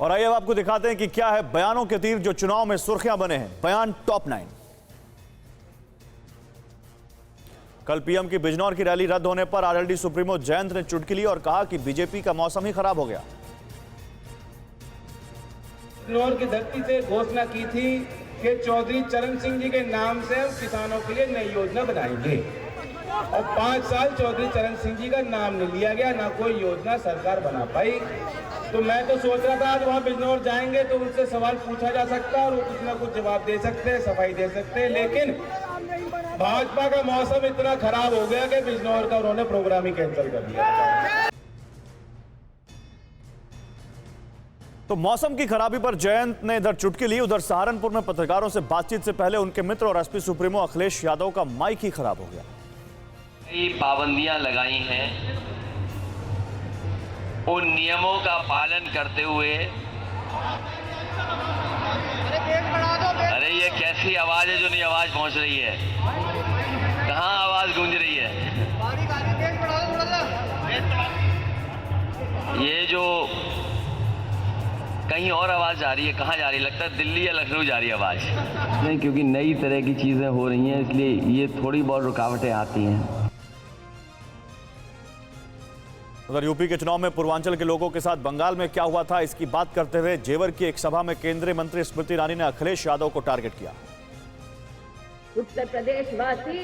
और आइए अब आपको दिखाते हैं कि क्या है बयानों के तीर जो चुनाव में सुर्खियां बने हैं। बयान टॉप 9। कल पीएम की बिजनौर की रैली रद्द होने पर आरएलडी सुप्रीमो जयंत ने चुटकी ली और कहा कि बीजेपी का मौसम ही खराब हो गया। बिजनौर की धरती से घोषणा की थी कि चौधरी चरण सिंह जी के नाम से हम किसानों के लिए नई योजना बनाएंगे और 5 साल चौधरी चरण सिंह जी का नाम नहीं लिया गया, ना कोई योजना सरकार बना पाई। तो मैं तो सोच रहा था आज वहाँ बिजनौर जाएंगे तो उनसे सवाल पूछा जा सकता है और वो कुछ ना कुछ जवाब दे सकते हैं, सफाई दे सकते हैं, लेकिन भाजपा का मौसम इतना खराब हो गया कि बिजनौर का उन्होंने प्रोग्राम ही कैंसिल कर दिया। तो मौसम की खराबी पर जयंत ने इधर चुटकी ली, उधर सहारनपुर में पत्रकारों से बातचीत से पहले उनके मित्र और एसपी सुप्रीमो अखिलेश यादव का माइक ही खराब हो गया। कई पाबंदियां लगाई हैं, उन नियमों का पालन करते हुए। अरे ये कैसी आवाज है जो नहीं आवाज पहुंच रही है? कहां आवाज गूंज रही है? ये जो कहीं और आवाज जा रही है, कहां जा रही है? लगता है दिल्ली या लखनऊ जा रही है आवाज। नहीं, क्योंकि नई तरह की चीजें हो रही हैं, इसलिए ये थोड़ी बहुत रुकावटें आती हैं। उधर यूपी के चुनाव में पूर्वांचल के लोगों के साथ बंगाल में क्या हुआ था, इसकी बात करते हुए जेवर की एक सभा में केंद्रीय मंत्री स्मृति ईरानी ने अखिलेश यादव को टारगेट किया। उत्तर प्रदेश वासी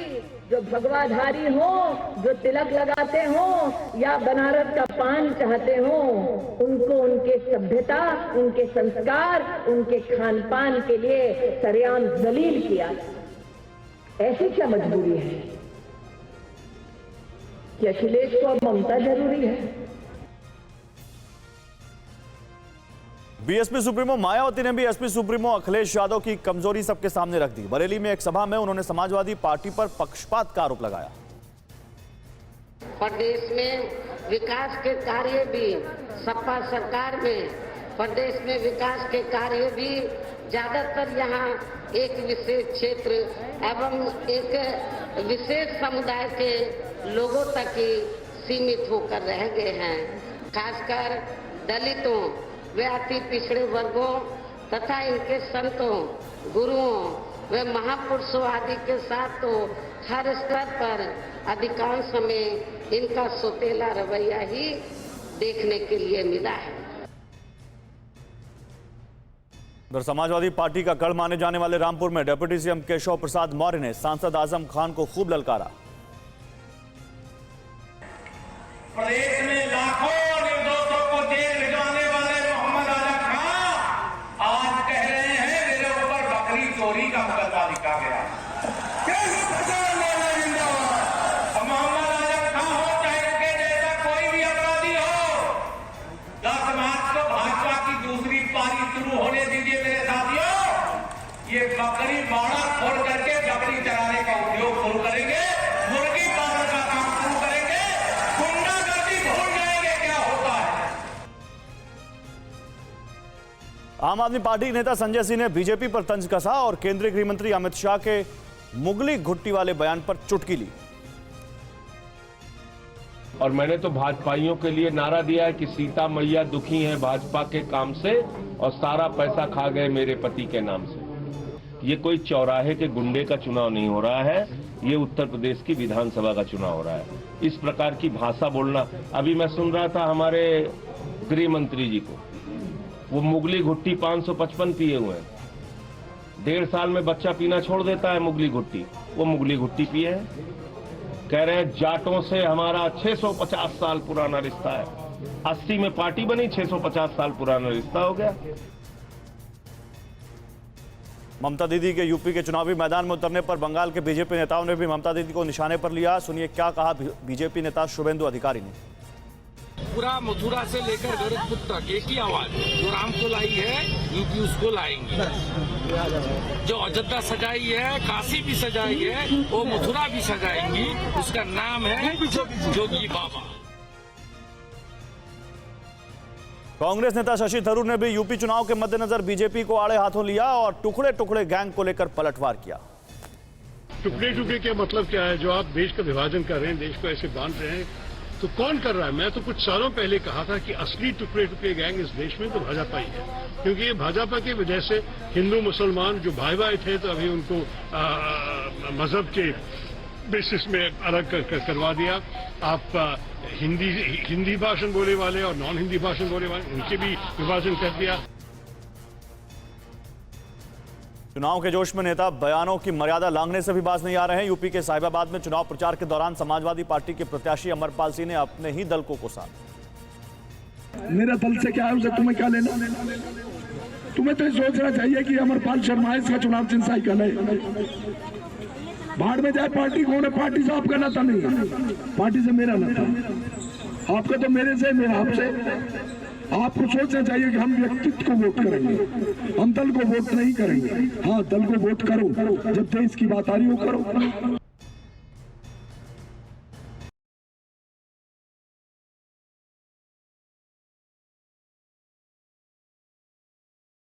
जो भगवाधारी हो, जो तिलक लगाते हो या बनारस का पान चाहते हो, उनको उनके सभ्यता, उनके संस्कार, उनके खान पान के लिए सरेआम जलील किया। ऐसी क्या मजबूरी है कि अखिलेश को अब ममता जरूरी है? बीएसपी सुप्रीमो मायावती ने भी एसपी सुप्रीमो अखिलेश यादव की कमजोरी सबके सामने रख दी। बरेली में एक सभा में उन्होंने समाजवादी पार्टी पर पक्षपात का आरोप लगाया। प्रदेश में विकास के कार्य भी सपा सरकार में, प्रदेश में विकास के कार्य भी ज्यादातर यहाँ एक विशेष क्षेत्र एवं एक विशेष समुदाय के लोगों तक ही सीमित होकर रह गए हैं। खासकर दलितों व अति पिछड़े वर्गों तथा इनके संतों, गुरुओं व महापुरुषों आदि के साथ तो हर स्तर पर अधिकांश समय इनका सोतेला रवैया ही देखने के लिए मिला है। उधर समाजवादी पार्टी का गढ़ माने जाने वाले रामपुर में डिप्टी सीएम केशव प्रसाद मौर्य ने सांसद आजम खान को खूब ललकारा। प्रदेश में लाखों निर्दोषों को जेल भिजवाने वाले मोहम्मद आजम खान आज कह रहे हैं मेरे ऊपर बकरी चोरी का मुकदमा लिखा गया। मोहम्मद आजम खान हो चाहे उनके जैसा कोई भी अपराधी हो, 10 मार्च को भाजपा की दूसरी पारी शुरू होने दीजिए मेरे साथियों। ये बकरी बाड़ा खोल करके बकरी चराने का उद्योग शुरू करेंगे, मुर्गी पालन का काम शुरू करेंगे, आम आदमी पार्टी के नेता संजय सिंह ने बीजेपी पर तंज कसा और केंद्रीय गृह मंत्री अमित शाह के मुगली घुट्टी वाले बयान पर चुटकी ली। और मैंने तो भाजपाइयों के लिए नारा दिया है कि सीता मैया दुखी हैं भाजपा के काम से और सारा पैसा खा गए मेरे पति के नाम से। ये कोई चौराहे के गुंडे का चुनाव नहीं हो रहा है, ये उत्तर प्रदेश की विधानसभा का चुनाव हो रहा है। इस प्रकार की भाषा बोलना, अभी मैं सुन रहा था हमारे गृह मंत्री जी को, वो मुगली घुट्टी 555 पिए हुए हैं। 1.5 साल में बच्चा पीना छोड़ देता है मुगली घुट्टी, वो मुगली घुट्टी पिए हैं। कह रहे हैं जाटों से हमारा 650 साल पुराना रिश्ता है। 80 में पार्टी बनी, 650 साल पुराना रिश्ता हो गया। ममता दीदी के यूपी के चुनावी मैदान में उतरने पर बंगाल के बीजेपी नेताओं ने भी ममता दीदी को निशाने पर लिया। सुनिए क्या कहा बीजेपी नेता शुभेंदु अधिकारी ने। पूरा मथुरा से लेकर गोरखपुर तक एक ही आवाज, जो राम को लाई है यूपी उसको लाएंगे। जो अयोध्या सजाई है, काशी भी सजाई है, वो मथुरा भी सजाएंगी। उसका नाम है जोगी बाबा। कांग्रेस नेता शशि थरूर ने भी यूपी चुनाव के मद्देनजर बीजेपी को आड़े हाथों लिया और टुकड़े टुकड़े गैंग को लेकर पलटवार किया। टुकड़े टुकड़े का मतलब क्या है? जो आप देश का विभाजन कर रहे हैं, देश को ऐसे बांट रहे हैं तो कौन कर रहा है? मैं तो कुछ सालों पहले कहा था कि असली टुकड़े टुकड़े गैंग इस देश में तो भाजपा ही है, क्योंकि ये भाजपा की वजह से हिंदू मुसलमान जो भाई भाई थे तो अभी उनको मजहब के बेसिस में अलग करवा दिया। आप हिंदी भाषण बोले वाले और नॉन हिंदी भाषण बोले वाले उनके भी विभाजन कर दिया। चुनाव के जोश में नेता बयानों की मर्यादा लांघने से भी बाज नहीं आ रहे हैं। यूपी के साहिबाबाद में चुनाव प्रचार के दौरान समाजवादी पार्टी के प्रत्याशी अमरपाल सिंह ने अपने ही दल को कोसा। मेरा दल से क्या है, उसे तुम्हें क्या लेना? तुम्हें तो सोचना चाहिए कि अमरपाल शर्मा इसका चुनाव चिन्ह साइकिल है। भाड़ में जाए पार्टी कौन है? पार्टी से आपका नाता नहीं है, पार्टी से मेरा नाता। आपका तो मेरे से, मेरा आपसे। आपको सोचना चाहिए कि हम व्यक्तित्व को वोट करेंगे, हम दल को वोट नहीं करेंगे। हाँ, दल को वोट करो, जब देश की बात आ रही हो करो।